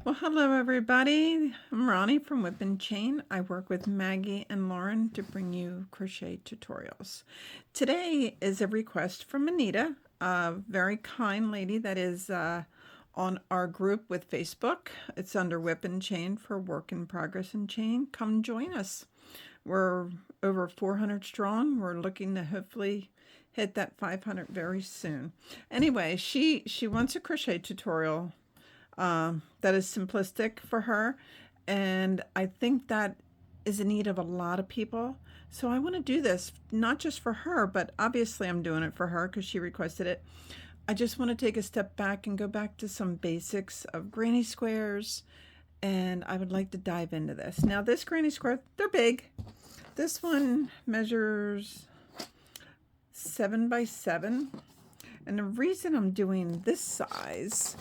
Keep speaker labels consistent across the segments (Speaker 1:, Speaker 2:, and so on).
Speaker 1: Well, hello everybody. I'm Ronnie from Whip and Chain. I work with Maggie and Lauren to bring you crochet tutorials. Today is a request from Anita, a very kind lady that is on our group with Facebook. It's under Whip and Chain for Work in Progress and Chain. Come join us. We're over 400 strong. We're looking to hopefully hit that 500 very soon. Anyway, she wants a crochet tutorial that is simplistic for her. And I think that is in need of a lot of people. So I want to do this not just for her, but obviously I'm doing it for her because she requested it. I just want to take a step back and go back to some basics of granny squares. And I would like to dive into this. Now, this granny square, they're big. This one measures 7 by 7. And the reason I'm doing this size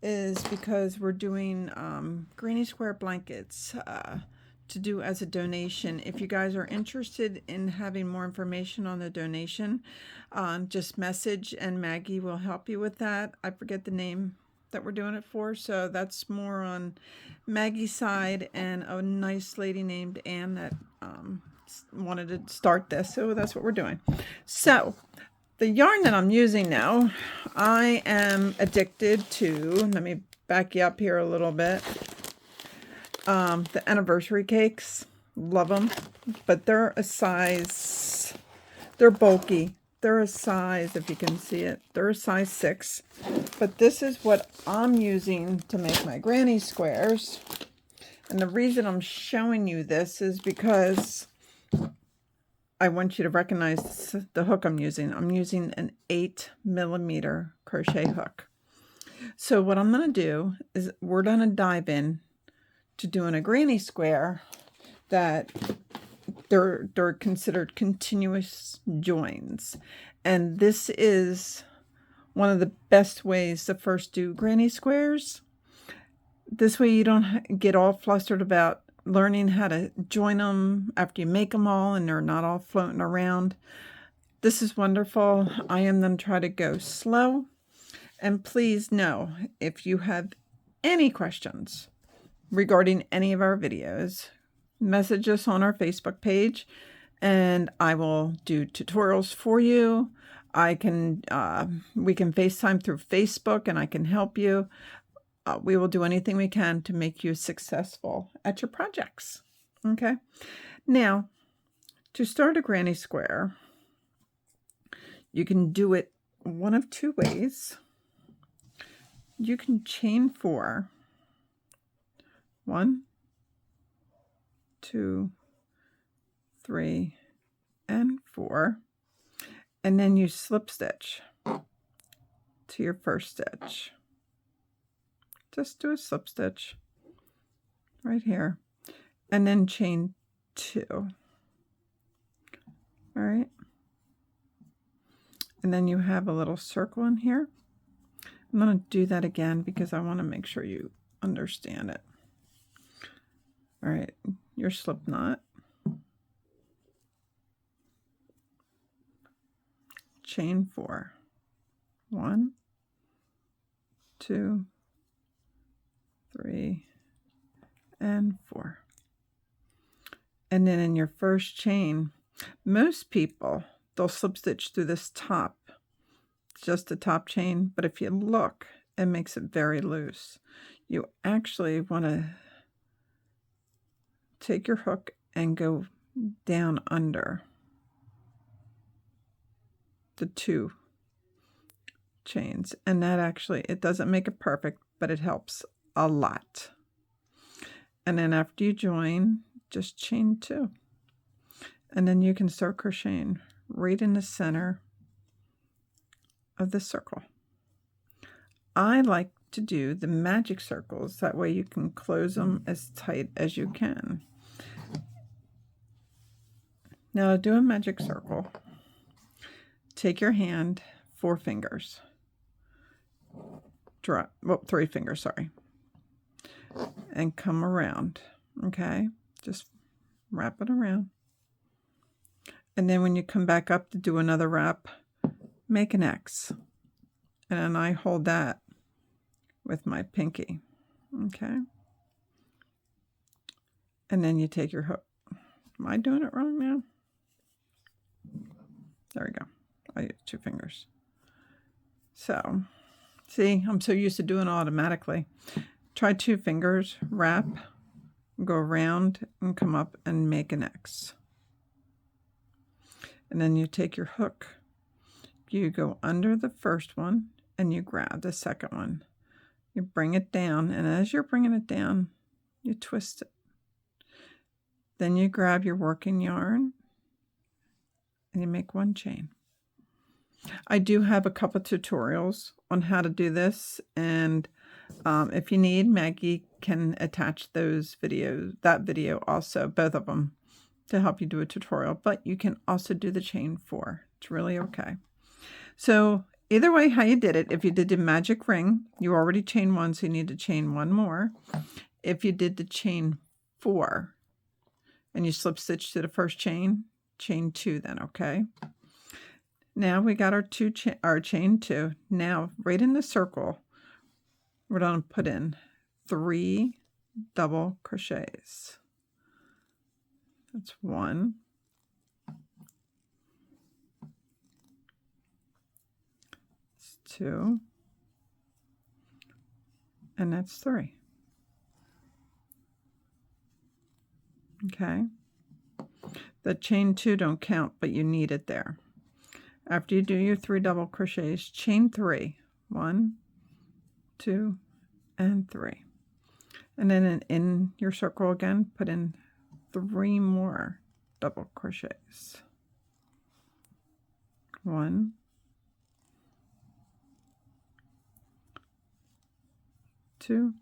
Speaker 1: is because we're doing granny square blankets to do as a donation. If you guys are interested in having more information on the donation, just message and Maggie will help you with that. I forget the name that we're doing it for, so that's more on Maggie's side and a nice lady named Anne that wanted to start this, so that's what we're doing. So the yarn that I'm using now, I am addicted to, let me back you up here a little bit, the anniversary cakes. Love them, but they're a size, they're bulky. They're a size, if you can see it, they're a size 6. But this is what I'm using to make my granny squares. And the reason I'm showing you this is because I want you to recognize the hook I'm using. I'm using an 8mm crochet hook. So what I'm going to do is we're going to dive in to doing a granny square that they're considered continuous joins. And this is one of the best ways to first do granny squares. This way you don't get all flustered about learning how to join them after you make them all and they're not all floating around. This is wonderful. I am going to try to go slow. And please know, if you have any questions regarding any of our videos, message us on our Facebook page and I will do tutorials for you. We can FaceTime through Facebook and I can help you. We will do anything we can to make you successful at your projects. Okay. Now, to start a granny square, you can do it one of two ways. You can chain 4. 1, 2, 3, and 4. And then you slip stitch to your first stitch. Just do a slip stitch right here and then chain 2. All right. And then you have a little circle in here. I'm going to do that again because I want to make sure you understand it. All right, your slip knot. Chain 4. 1, 2, 3, and 4. And then in your first chain, most people, they'll slip stitch through this top, just the top chain, but if you look, it makes it very loose. You actually want to take your hook and go down under the 2 chains, and that actually, it doesn't make it perfect, but it helps a lot. And then after you join, just chain 2, and then you can start crocheting right in the center of the circle. I like to do the magic circles, that way you can close them as tight as you can. Now to do a magic circle, take your hand, 4 fingers, drop, well, 3 fingers, sorry, and come around, okay? Just wrap it around. And then when you come back up to do another wrap, make an X. And I hold that with my pinky, Okay. And then you take your hook. Am I doing it wrong now? There we go. I use 2 fingers. So, see, I'm so used to doing it automatically. Try 2 fingers, wrap, go around and come up and make an X. And then you take your hook, you go under the first one and you grab the second one. You bring it down, and as you're bringing it down, you twist it. Then you grab your working yarn and you make 1 chain. I do have a couple tutorials on how to do this, and if you need, Maggie can attach those videos, that video also, both of them, to help you do a tutorial, but you can also do the chain 4. It's really okay. So either way how you did it, if you did the magic ring, you already chained 1, so you need to chain 1 more. If you did the chain 4 and you slip stitch to the first chain, chain 2 then, okay? Now we got our chain 2. Now right in the circle, we're going to put in 3 double crochets. That's 1, 2, and that's 3. Okay. The chain 2 don't count, but you need it there. After you do your 3 double crochets, chain 3. 1, 2, and 3. And then in your circle again, put in 3 more double crochets. 1, 2,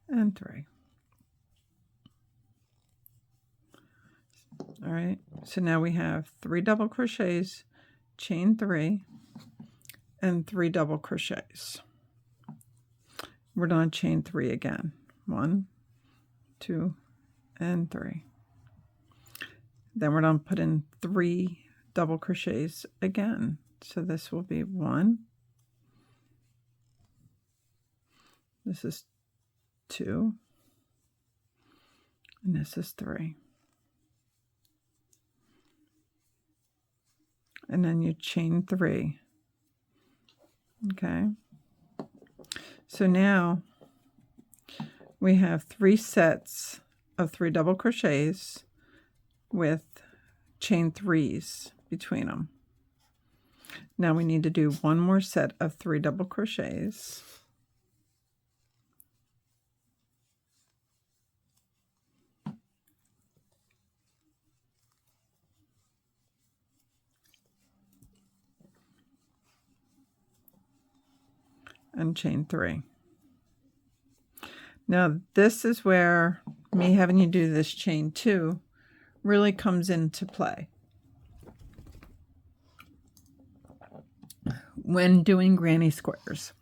Speaker 1: and 3. All right, so now we have 3 double crochets, chain 3, and 3 double crochets. We're going to chain 3 again. 1, 2, and 3. Then we're going to put in 3 double crochets again. So this will be 1. This is 2. And this is 3. And then you chain 3. Okay. So now we have 3 sets of 3 double crochets with chain 3s between them. Now we need to do 1 more set of 3 double crochets. And chain 3. Now this is where me having you do this chain 2 really comes into play. When doing granny squares,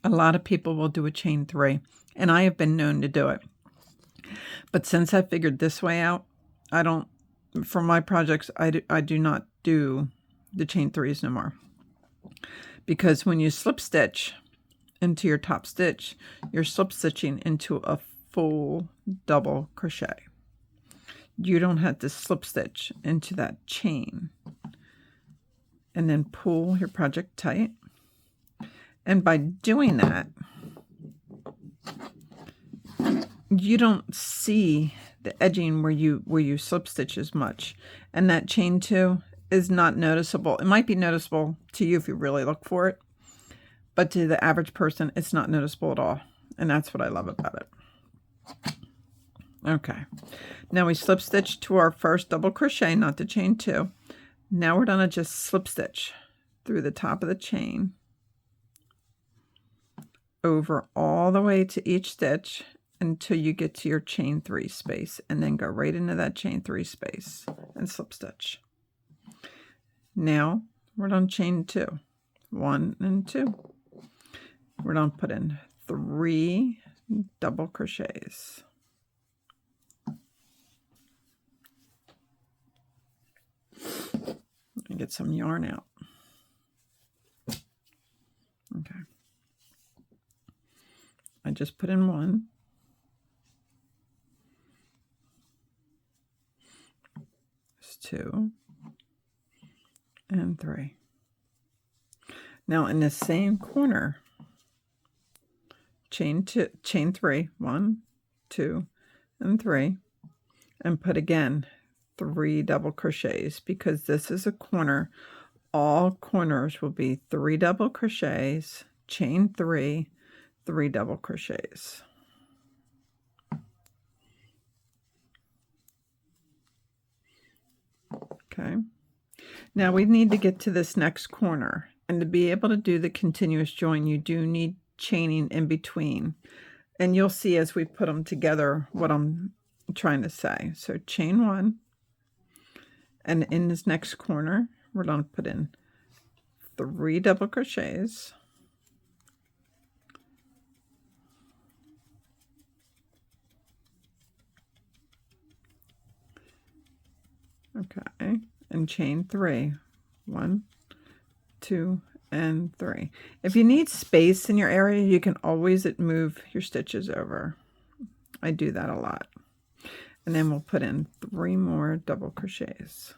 Speaker 1: a lot of people will do a chain 3, and I have been known to do it. But since I figured this way out, I don't, for my projects, I do not do the chain 3s no more. Because when you slip stitch into your top stitch, you're slip stitching into a full double crochet. You don't have to slip stitch into that chain. And then pull your project tight. And by doing that, you don't see the edging where you slip stitch as much. And that chain 2 is not noticeable. It might be noticeable to you if you really look for it, but to the average person, it's not noticeable at all. And that's what I love about it. Okay, now we slip stitch to our first double crochet, not the chain 2. Now we're gonna just slip stitch through the top of the chain over all the way to each stitch until you get to your chain 3 space, and then go right into that chain 3 space and slip stitch. Now we're on chain 2, 1 and 2. We're going to put in 3 double crochets. And get some yarn out. Okay. I just put in 1, 2, and 3. Now in the same corner, chain 3, 1, 2, and 3, and put again 3 double crochets, because this is a corner. All corners will be 3 double crochets, chain 3, 3 double crochets. Okay. Now we need to get to this next corner, and to be able to do the continuous join, you do need chaining in between. And you'll see as we put them together what I'm trying to say. So chain 1, and in this next corner, we're going to put in 3 double crochets, okay, and chain 3, 1, 2, and 3. If you need space in your area, you can always move your stitches over. I do that a lot. And then we'll put in 3 more double crochets.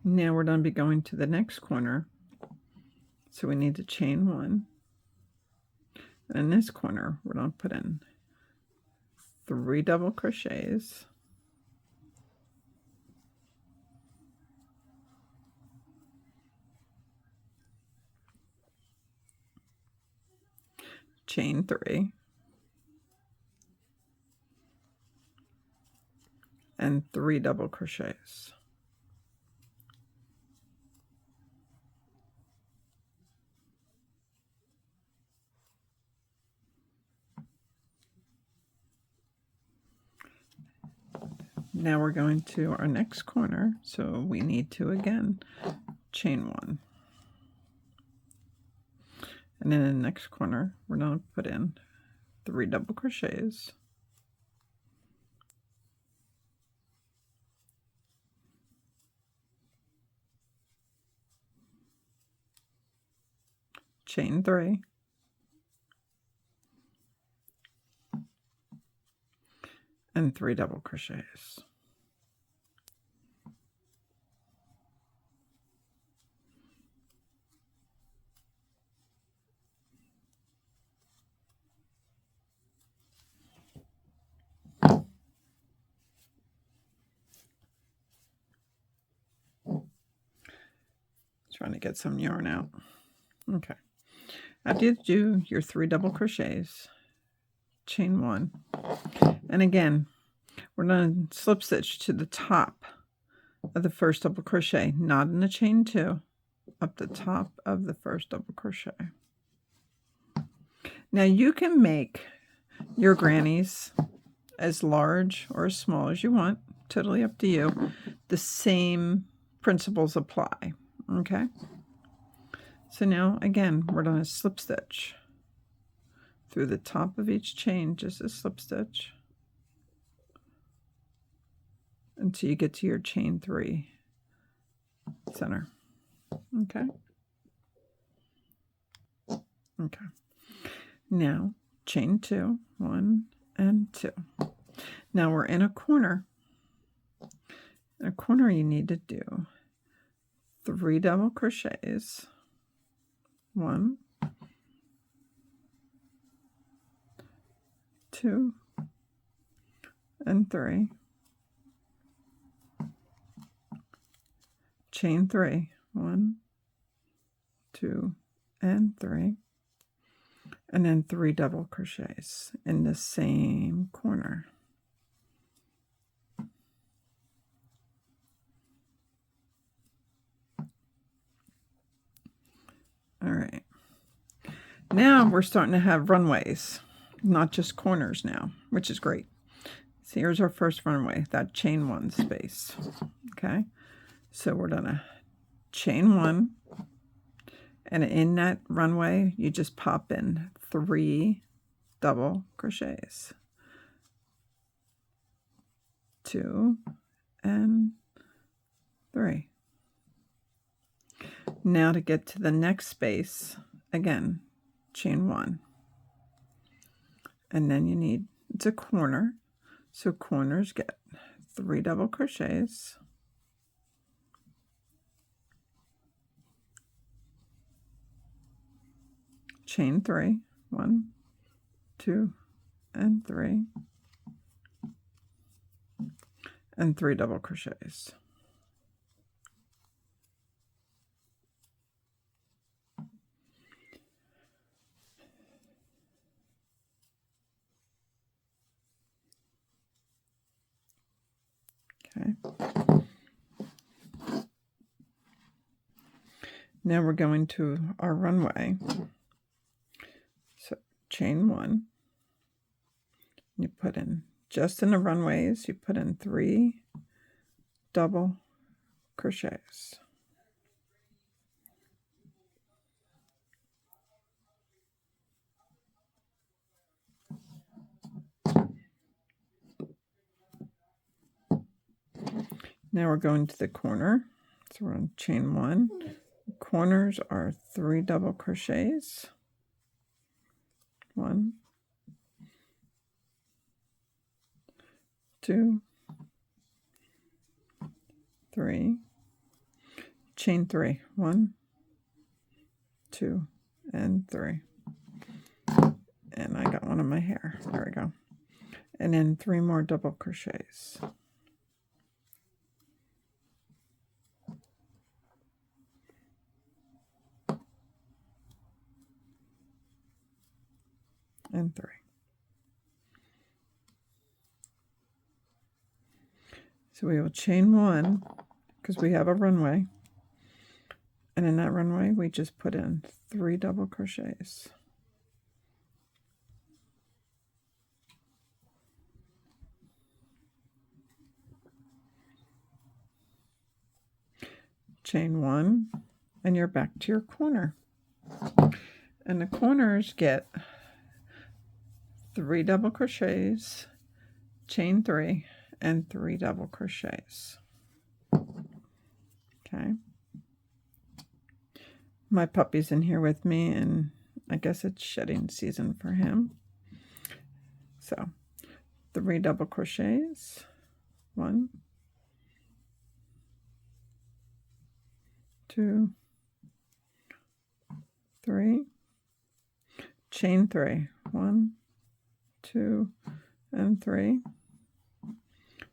Speaker 1: Now we're going to be going to the next corner. So we need to chain 1. And in this corner, we're going to put in 3 double crochets. Chain 3. And 3 double crochets. Now we're going to our next corner, so we need to again chain 1. And then in the next corner, we're going to put in 3 double crochets. Chain 3. And 3 double crochets. Trying to get some yarn out. Okay. After you do your 3 double crochets, chain 1, and again we're going to slip stitch to the top of the first double crochet, not in the chain 2, up the top of the first double crochet. Now you can make your grannies as large or as small as you want, totally up to you. The same principles apply. Okay, so now again we're going to slip stitch through the top of each chain, just a slip stitch, until you get to your chain 3 center. Okay. Okay. Now chain 2, 1 and 2. Now we're in a corner. In a corner you need to do 3 double crochets, 1, 2, and 3, chain 3, 1, 2, and 3, and then 3 double crochets in the same corner. All right. Now we're starting to have runways, not just corners now, which is great. So here's our first runway, that chain 1 space. Okay. So we're going to chain 1, and in that runway, you just pop in 3 double crochets. 2 and 3. Now to get to the next space, again, chain 1. And then you need, it's a corner, so corners get 3 double crochets, chain 3, 1, 2, and 3, and 3 double crochets. Okay. Now we're going to our runway. So chain 1. You put in, just in the runways, you put in 3 double crochets. Now we're going to the corner. So we're on chain 1. Corners are 3 double crochets. 1, 2, 3. Chain 3. 1, 2, and 3. And I got one in my hair. There we go. And then 3 more double crochets. And 3. So we will chain 1 because we have a runway. And in that runway, we just put in 3 double crochets. Chain 1, and you're back to your corner. And the corners get 3 double crochets, chain 3, and 3 double crochets. Okay. My puppy's in here with me, and I guess it's shedding season for him. So 3 double crochets, 1, 2, 3, chain 3, 1, 2, and 3,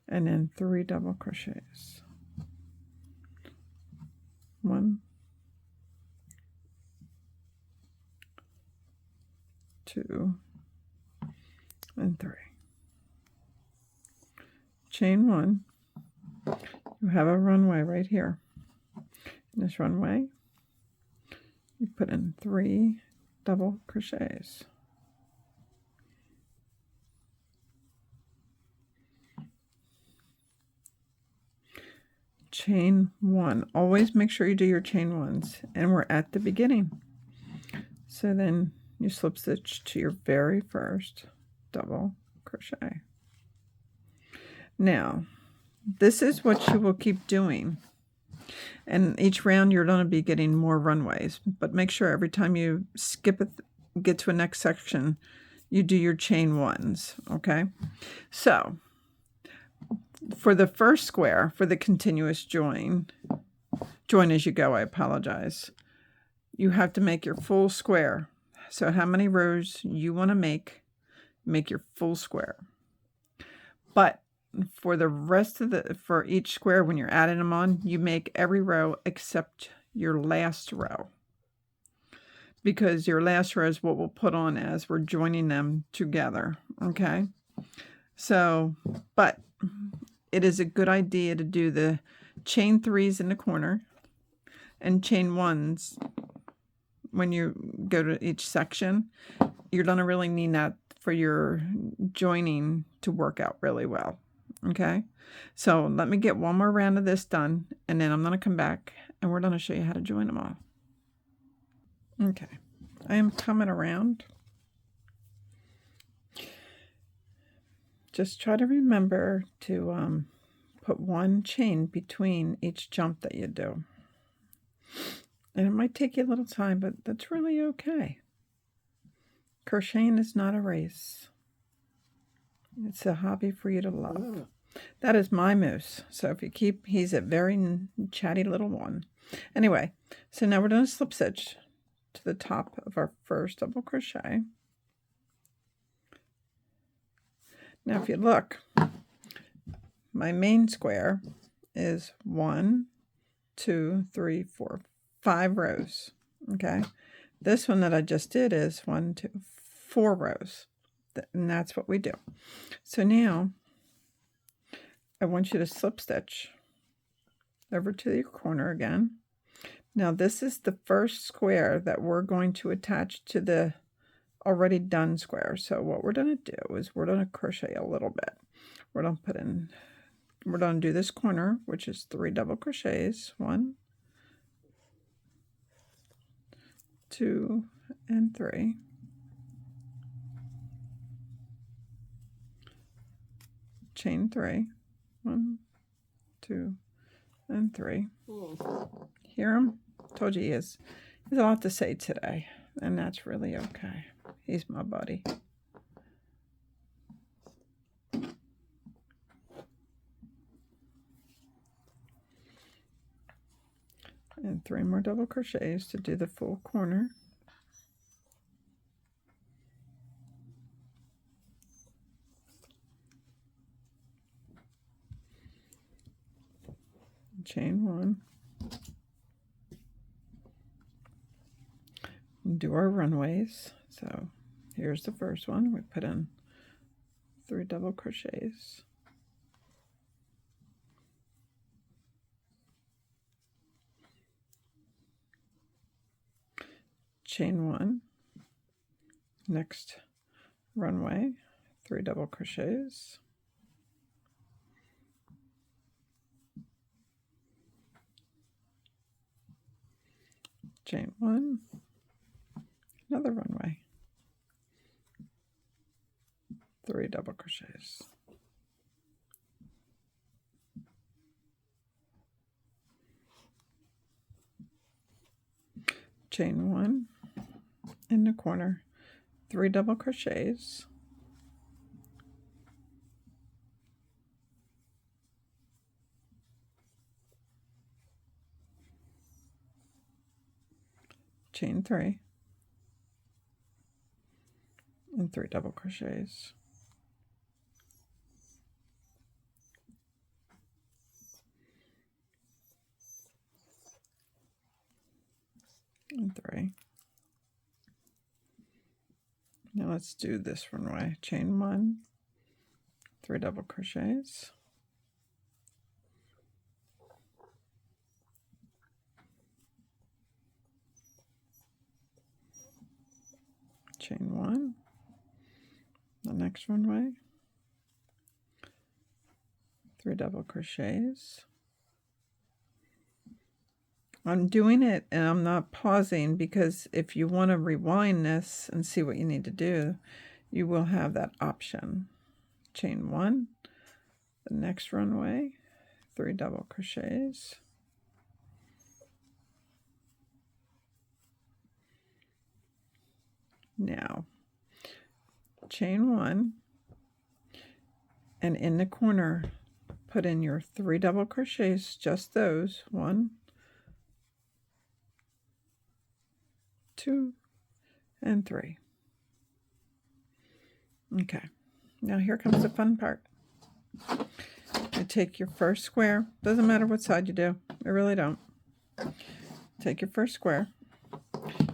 Speaker 1: and then 3 double crochets, 1, 2, and 3. Chain 1. You have a runway right here. In this runway, you put in 3 double crochets. Chain 1. Always make sure you do your chain 1s. And we're at the beginning. So then you slip stitch to your very first double crochet. Now, this is what you will keep doing. And each round you're going to be getting more runways. But make sure every time you skip it, get to a next section, you do your chain 1s. Okay? So, for the first square, for the continuous join as you go, I apologize, you have to make your full square. So how many rows you want to make your full square. But for the rest of for each square, when you're adding them on, you make every row except your last row. Because your last row is what we'll put on as we're joining them together. Okay? So, but it is a good idea to do the chain 3s in the corner and chain 1s when you go to each section. You're going to really need that for your joining to work out really well. Okay, so let me get one more round of this done, and then I'm going to come back and we're going to show you how to join them all. Okay, I am coming around. Just try to remember to put one chain between each jump that you do. And it might take you a little time, but that's really okay. Crocheting is not a race. It's a hobby for you to love. That is my moose. So if you keep, he's a very chatty little one. Anyway, so now we're doing a slip stitch to the top of our first double crochet. Now if you look, my main square is 1, 2, 3, 4, 5 rows. Okay, this one that I just did is 1, 2, 4 rows, and that's what we do. So now I want you to slip stitch over to your corner again. Now this is the first square that we're going to attach to the already done square. So what we're going to do is we're going to crochet a little bit. We're going to do this corner, which is 3 double crochets, 1, 2, and 3. Chain 3, 1, 2, and 3. Hear him? Told you he has a lot to say today, and that's really okay. He's my buddy. And 3 more double crochets to do the full corner. Chain 1. And do our runways. So here's the first one. We put in 3 double crochets. Chain 1. Next runway, 3 double crochets. Chain 1, another runway, 3 double crochets. Chain 1 in the corner, 3 double crochets. Chain 3 and 3 double crochets. And 3. Now let's do this runway. Chain 1, 3 double crochets. Chain 1, the next runway, 3 double crochets. I'm doing it and I'm not pausing because if you want to rewind this and see what you need to do, you will have that option. Chain 1, the next runway, 3 double crochets. Now, chain 1, and in the corner, put in your 3 double crochets, just those, 1, 2, and 3. Okay, now here comes the fun part. You take your first square, doesn't matter what side you do, I really don't. Take your first square,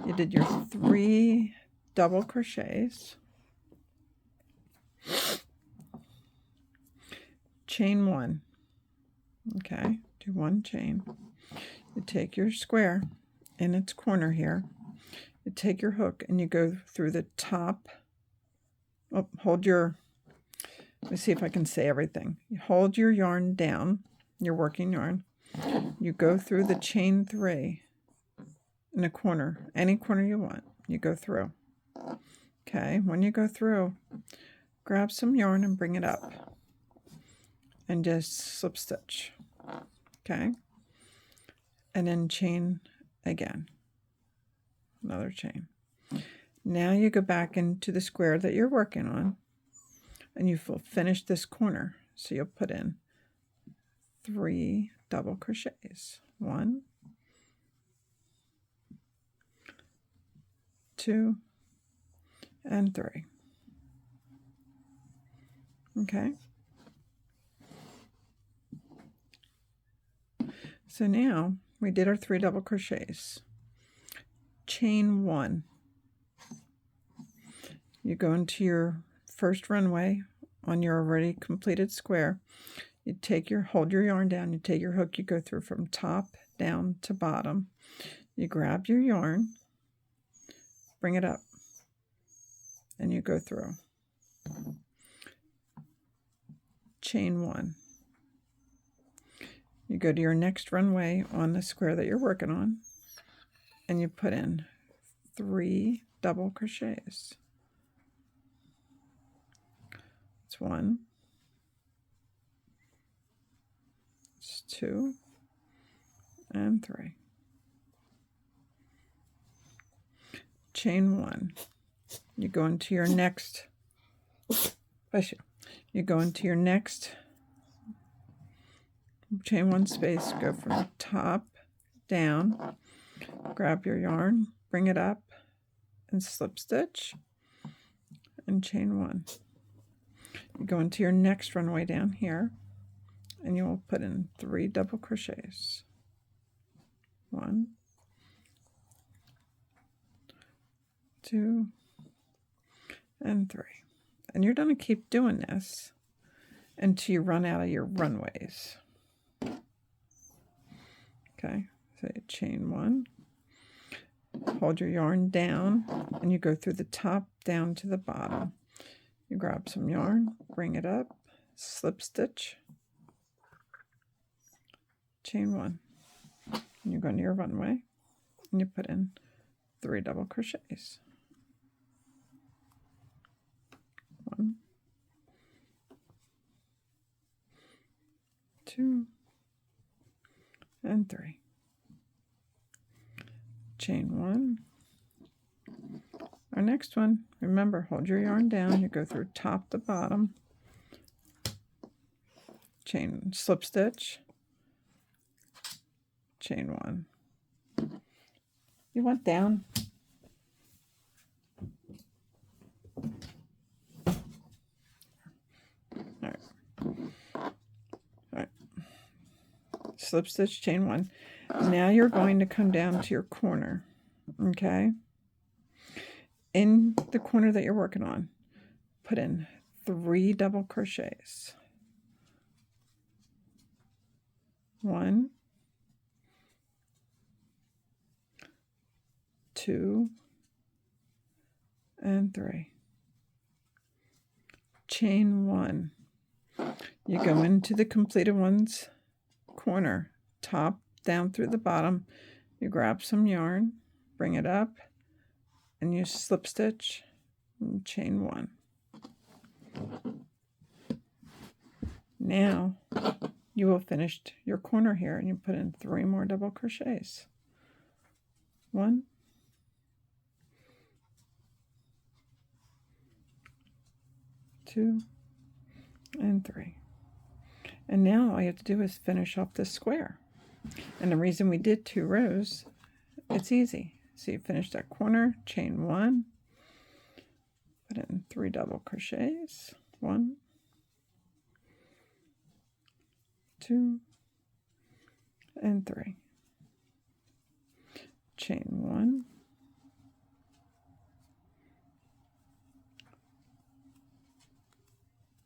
Speaker 1: you did your 3 double crochets, chain 1, okay, do 1 chain. You take your square in its corner here, you take your hook and you go through the top, hold your, let me see if I can say everything. You hold your yarn down, your working yarn, you go through the chain 3 in a corner, any corner you want, you go through. Okay, when you go through, grab some yarn and bring it up. and just slip stitch. Okay, and then chain again, another chain. Now you go back into the square that you're working on, and you will finish this corner. So you'll put in 3 double crochets. 1, 2, and 3. Okay. So now we did our 3 double crochets. Chain 1. You go into your first runway on your already completed square. You hold your yarn down, you take your hook, you go through from top down to bottom. You grab your yarn, bring it up, and you go through. Chain 1. You go to your next runway on the square that you're working on, and you put in 3 double crochets. It's 1, it's 2, and 3. Chain 1. You go into your next, you go into your next chain 1 space, go from top down, grab your yarn, bring it up, and slip stitch, and chain 1. You go into your next runway down here, and you will put in 3 double crochets. 1, 2, and 3. And you're going to keep doing this until you run out of your runways. Okay, so you chain 1, hold your yarn down, and you go through the top down to the bottom. You grab some yarn, bring it up, slip stitch, chain 1. And you go into your runway, and you put in 3 double crochets. 1, 2, and 3. Chain 1. Our next one, remember, hold your yarn down, you go through top to bottom, chain, slip stitch, chain 1. You want down. All right. Slip stitch, chain 1. Now you're going to come down to your corner, okay? In the corner that you're working on, put in 3 double crochets. 1, 2, and 3. Chain 1. You go into the completed one's corner, top down through the bottom. You grab some yarn, bring it up, and you slip stitch and chain 1. Now you will finish your corner here, and you put in 3 more double crochets. 1, 2, and 3. And now all you have to do is finish off this square. And the reason we did 2 rows, it's easy. So you finish that corner, chain 1, put in 3 double crochets. 1, 2, and 3. Chain 1,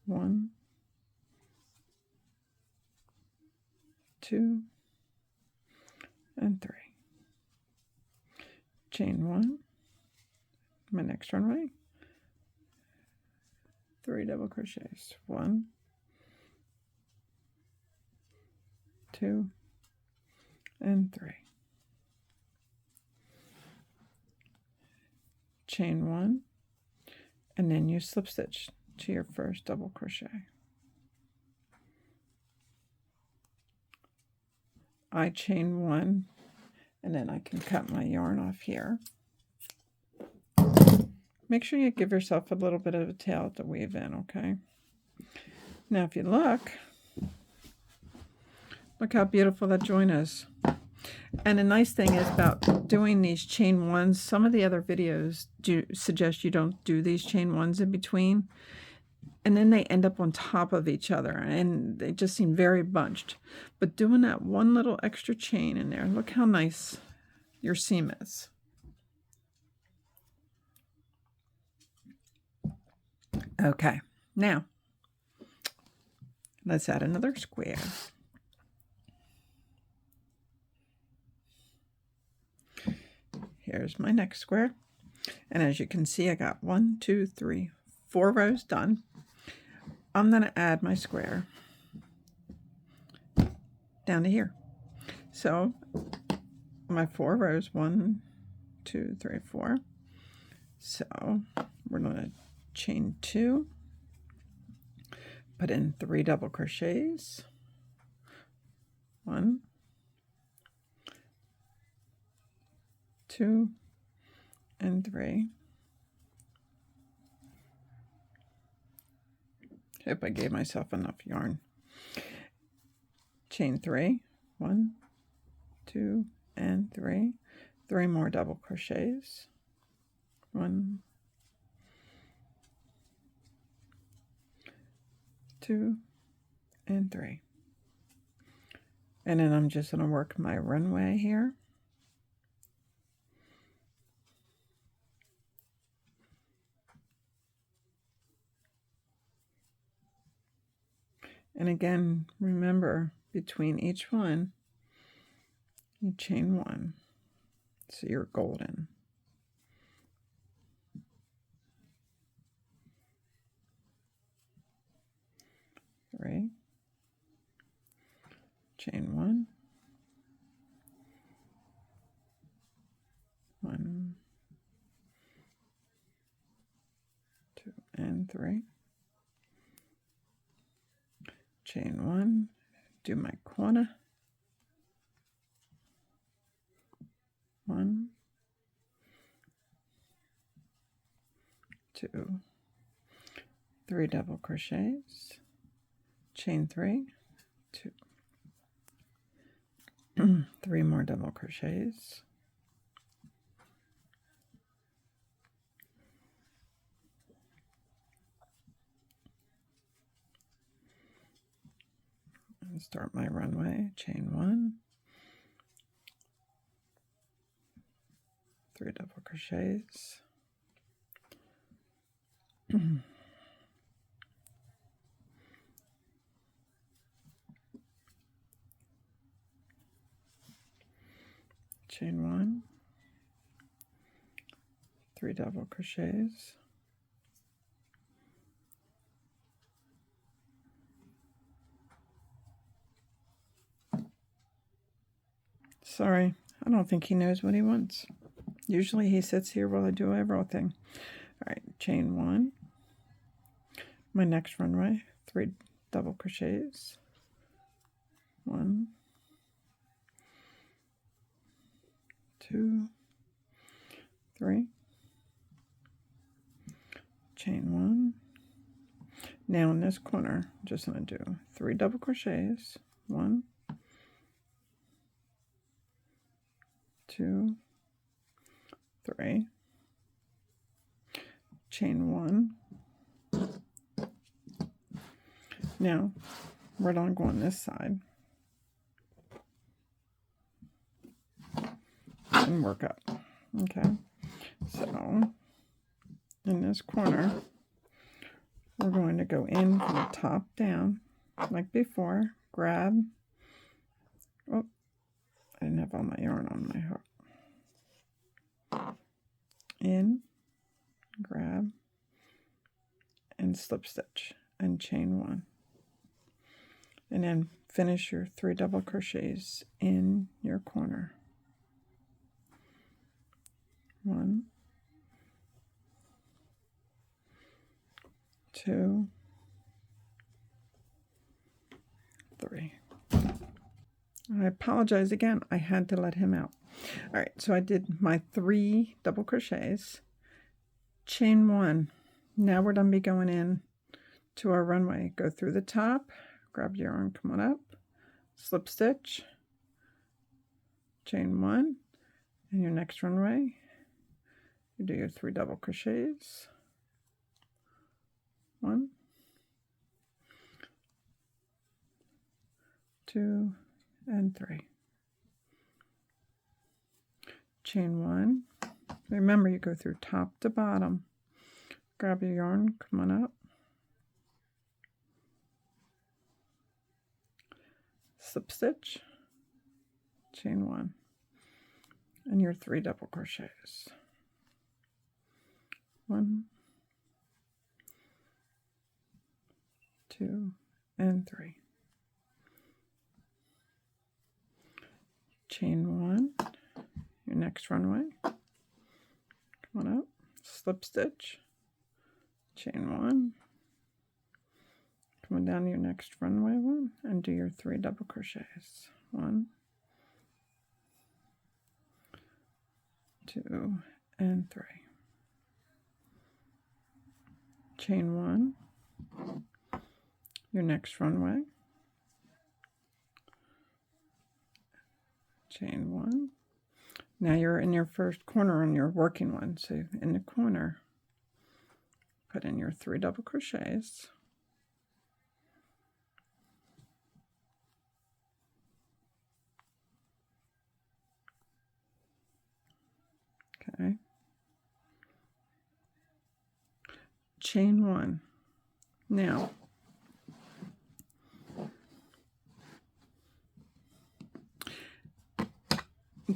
Speaker 1: 1, 2, and 3. Chain 1, my next runway, 3 double crochets. 1, 2, and 3. Chain 1, and then you slip stitch to your first double crochet. I chain 1, and then I can cut my yarn off here. Make sure you give yourself a little bit of a tail to weave in, okay? Now if you look how beautiful that join is. And the nice thing is about doing these chain 1s, some of the other videos do suggest you don't do these chain 1s in between. And then they end up on top of each other, and they just seem very bunched. But doing that one little extra chain in there, look how nice your seam is. Okay, now let's add another square. Here's my next square. And as you can see, I got 1, 2, 3, 4 rows done. I'm going to add my square down to here. So my 4 rows, 1, 2, 3, 4. So we're going to chain 2, put in 3 double crochets, 1, 2, and 3. Hope I gave myself enough yarn. Chain 3, 1, 2, and 3. 3 more double crochets, 1, 2, and 3. And then I'm just going to work my runway here. And again, remember, between each one, you chain 1, so you're golden. Three, chain 1, 1, 2, and 3. Chain 1, do my corner, 1, 2, 3 double crochets, chain 3, 2, 3 more double crochets, and start my runway, chain 1, 3 double crochets, chain 1, 3 double crochets, sorry, I don't think he knows what he wants. Usually he sits here while I do everything. All right, chain 1, my next runway, 3 double crochets, 1, 2, 3, chain 1. Now in this corner, I'm just going to do 3 double crochets, 1, 2, 3, chain 1. Now we're going to go on this side and work up. Okay, so in this corner, we're going to go in from the top down like before, grab, oh, I didn't have all my yarn on my hook, in, grab, and slip stitch and chain 1, and then finish your 3 double crochets in your corner. 1, 2, 3. I apologize again. I had to let him out. All right, so I did my 3 double crochets, chain 1. Now we're going to be going in to our runway. Go through the top, grab your yarn, come on up, slip stitch, chain 1, and your next runway, you do your 3 double crochets, 1, 2, and 3. Chain 1. Remember, you go through top to bottom. Grab your yarn, come on up, slip stitch, chain 1, and your 3 double crochets. 1, 2, and 3. Chain 1, your next runway, come on up, slip stitch, chain 1, come on down to your next runway 1, and do your 3 double crochets. 1, 2, and 3. Chain 1, your next runway, chain 1. Now you're in your first corner on your working one, so in the corner, put in your 3 double crochets, okay, chain 1. Now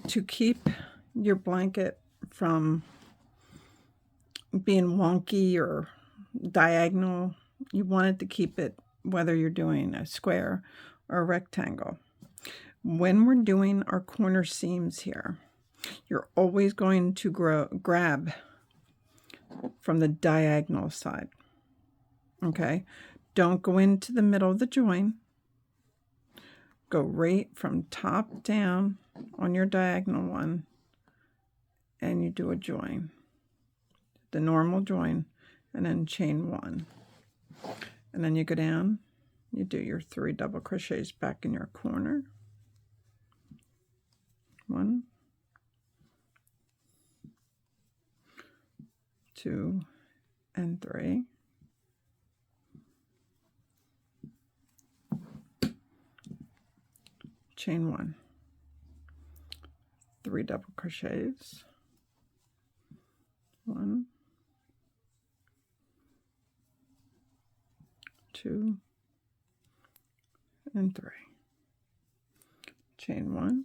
Speaker 1: to keep your blanket from being wonky or diagonal, you wanted to keep it whether you're doing a square or a rectangle. When we're doing our corner seams here, you're always going to grab from the diagonal side. Okay, don't go into the middle of the join. Go right from top down on your diagonal one, and you do a join, the normal join, and then chain 1, and then you go down, you do your 3 double crochets back in your corner, 1, 2, and 3. Chain 1, 3 double crochets, 1, 2, and 3. Chain 1,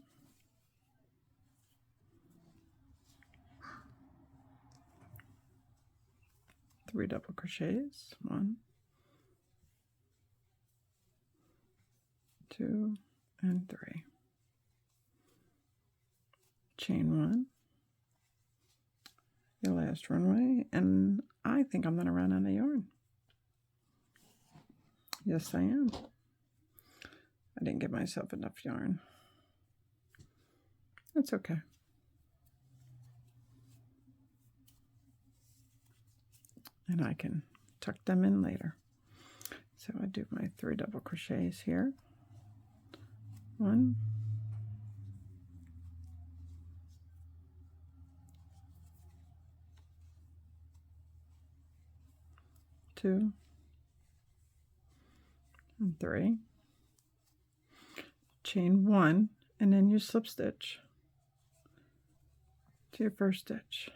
Speaker 1: 3 double crochets, 1, 2, and 3. Chain 1, your last runway, and I think I'm going to run out of yarn. Yes, I am. I didn't give myself enough yarn. That's okay. And I can tuck them in later. So I do my 3 double crochets here. 1, 2, and 3. Chain 1, and then you slip stitch to your first stitch.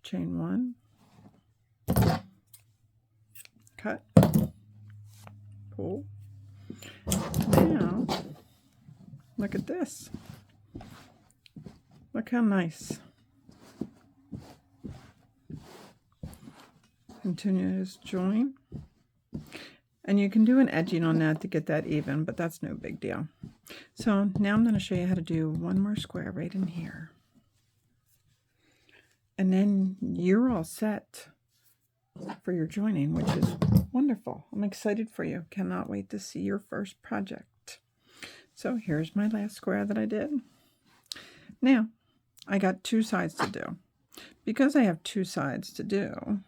Speaker 1: Chain 1, cut, pull. Now, look at this. Look how nice. Continuous join. And you can do an edging on that to get that even, but that's no big deal. So now I'm going to show you how to do one more square right in here. And then you're all set for your joining, which is Wonderful. I'm excited for you. Cannot wait to see your first project. So here's my last square that I did. Now, I got 2 sides to do. Because I have 2 sides to do,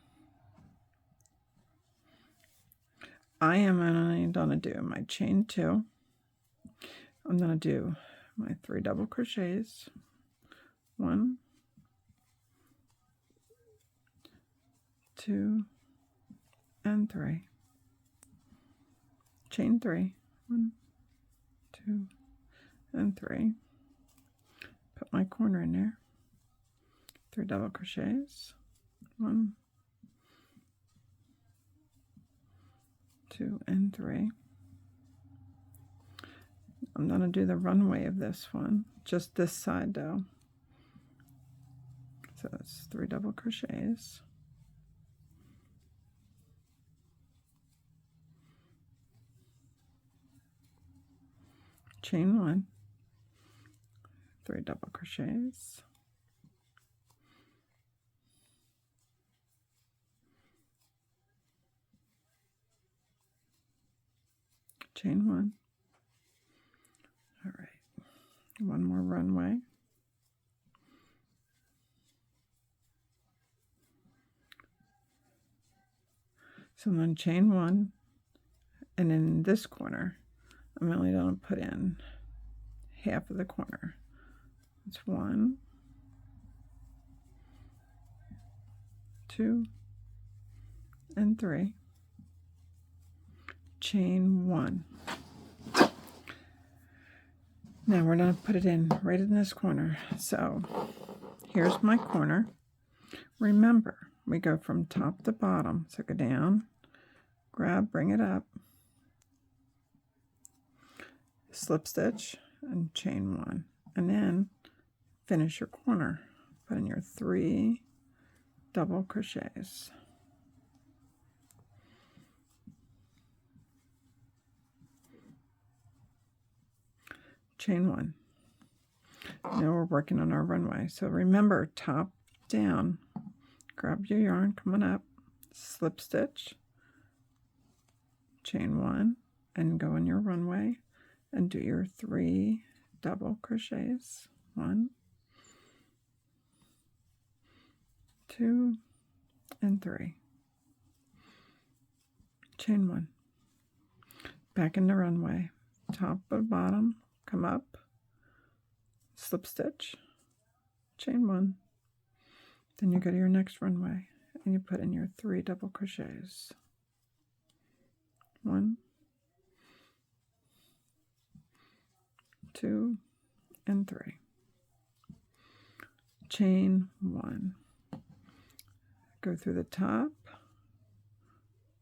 Speaker 1: I am only going to do my chain 2. I'm going to do my 3 double crochets. 1, 2, and 3. Chain 3. 1, 2, and 3. Put my corner in there. 3 double crochets. 1, 2, and 3. I'm going to do the runway of this one, just this side though. So it's 3 double crochets. Chain 1, 3 double crochets. Chain 1. All right, one more runway. So I'm going to chain 1, and in this corner, I'm only going to put in half of the corner. It's 1, 2, and 3. Chain 1. Now we're going to put it in right in this corner. So here's my corner. Remember, we go from top to bottom. So go down, grab, bring it up, slip stitch, and chain 1. And then finish your corner. Put in your 3 double crochets. Chain 1. Now we're working on our runway. So remember, top down, grab your yarn, come on up, slip stitch, chain 1, and go in your runway and do your 3 double crochets. 1, 2, and 3. Chain 1. Back in the runway, top and bottom, come up, slip stitch, chain 1. Then you go to your next runway and you put in your 3 double crochets. 1, 2, and 3. Chain 1. Go through the top,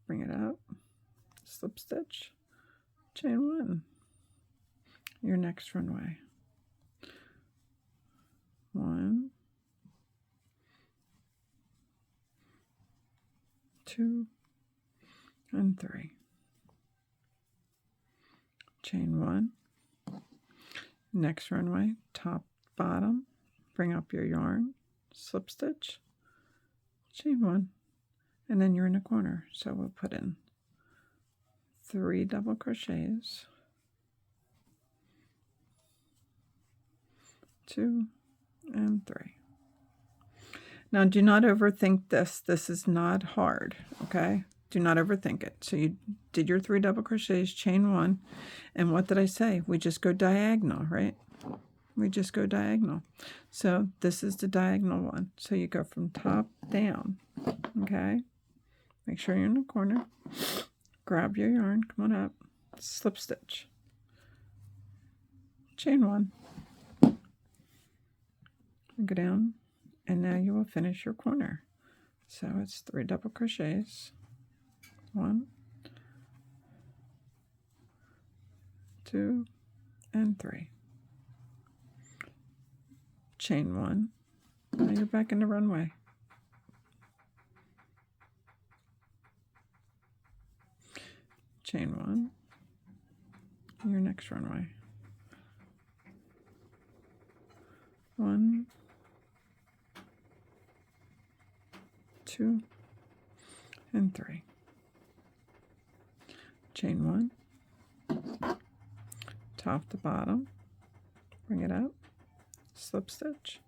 Speaker 1: bring it up, slip stitch, chain 1. Your next runway. 1, 2, and 3. Chain 1. Next runway, top, bottom, bring up your yarn, slip stitch, chain 1, and then you're in a corner. So we'll put in 3 double crochets, 2, and 3. Now do not overthink this. This is not hard, okay? Do not overthink it. So you did your 3 double crochets, chain 1, and what did I say? We just go diagonal, right? We just go diagonal. So this is the diagonal one. So you go from top down, okay? Make sure you're in the corner. Grab your yarn, come on up, slip stitch, chain 1, go down, and now you will finish your corner. So it's 3 double crochets, 1, 2, and 3. Chain 1. Now you're back in the runway. Chain 1. Your next runway. 1, 2, and 3. chain 1, top to bottom, bring it up, slip stitch,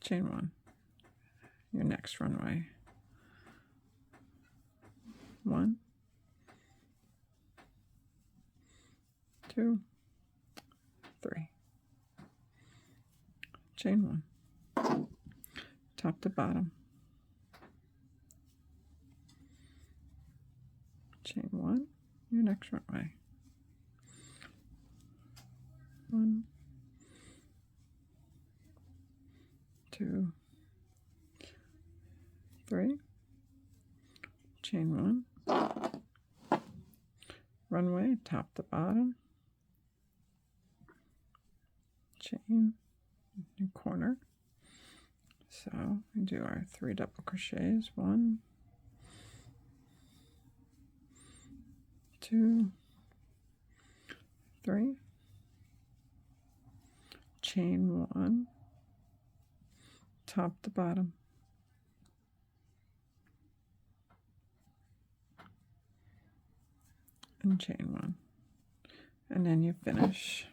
Speaker 1: chain 1, your next runway, 1, 2, 3, chain 1, top to bottom, chain 1, your next runway, 1, 2, 3, chain 1, runway, top to bottom, chain, new corner. So we do our 3 double crochets, 1, 2, 3, chain 1, top to bottom, and chain 1, and then you finish.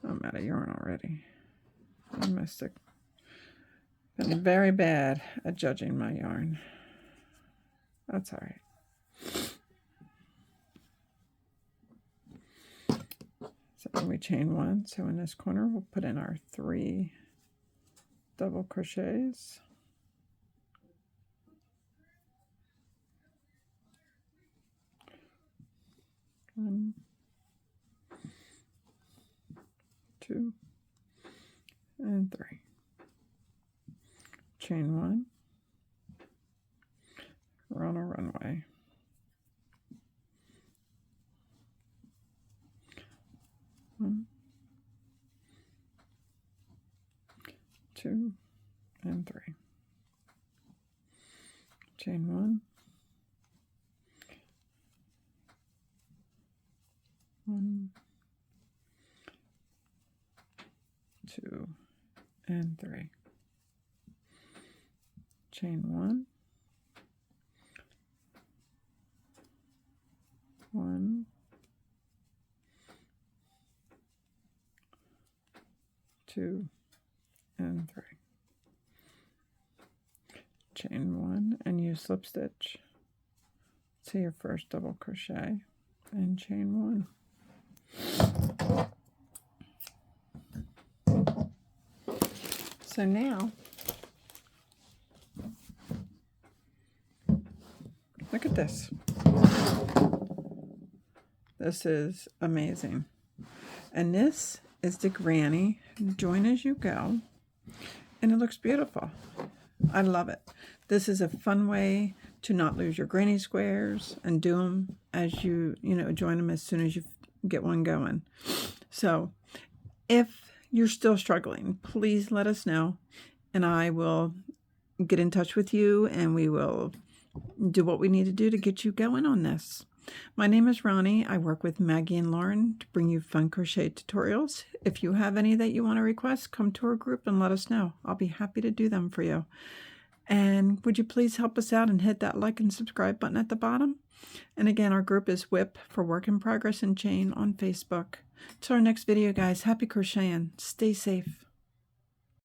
Speaker 1: I'm out of yarn already. I must have been very bad at judging my yarn. That's all right. So we chain 1. So in this corner, we'll put in our 3 double crochets. One, 2, and 3. Chain 1, run a runway. 1, 2, and 3. Chain 1, 1, 2, and 3. Chain 1, 1, 2, and 3. Chain 1 and you slip stitch to your first double crochet and chain 1. So now, look at this. This is amazing. And this is the granny join as you go. And it looks beautiful. I love it. This is a fun way to not lose your granny squares and do them as you join them as soon as you get one going. So if you're still struggling, please let us know and I will get in touch with you and we will do what we need to do to get you going on this. My name is Ronnie. I work with Maggie and Lauren to bring you fun crochet tutorials. If you have any that you want to request, come to our group and let us know. I'll be happy to do them for you. And would you please help us out and hit that like and subscribe button at the bottom? And again, our group is WHIP for Work in Progress and Chain on Facebook. Till our next video, guys. Happy crocheting. Stay safe.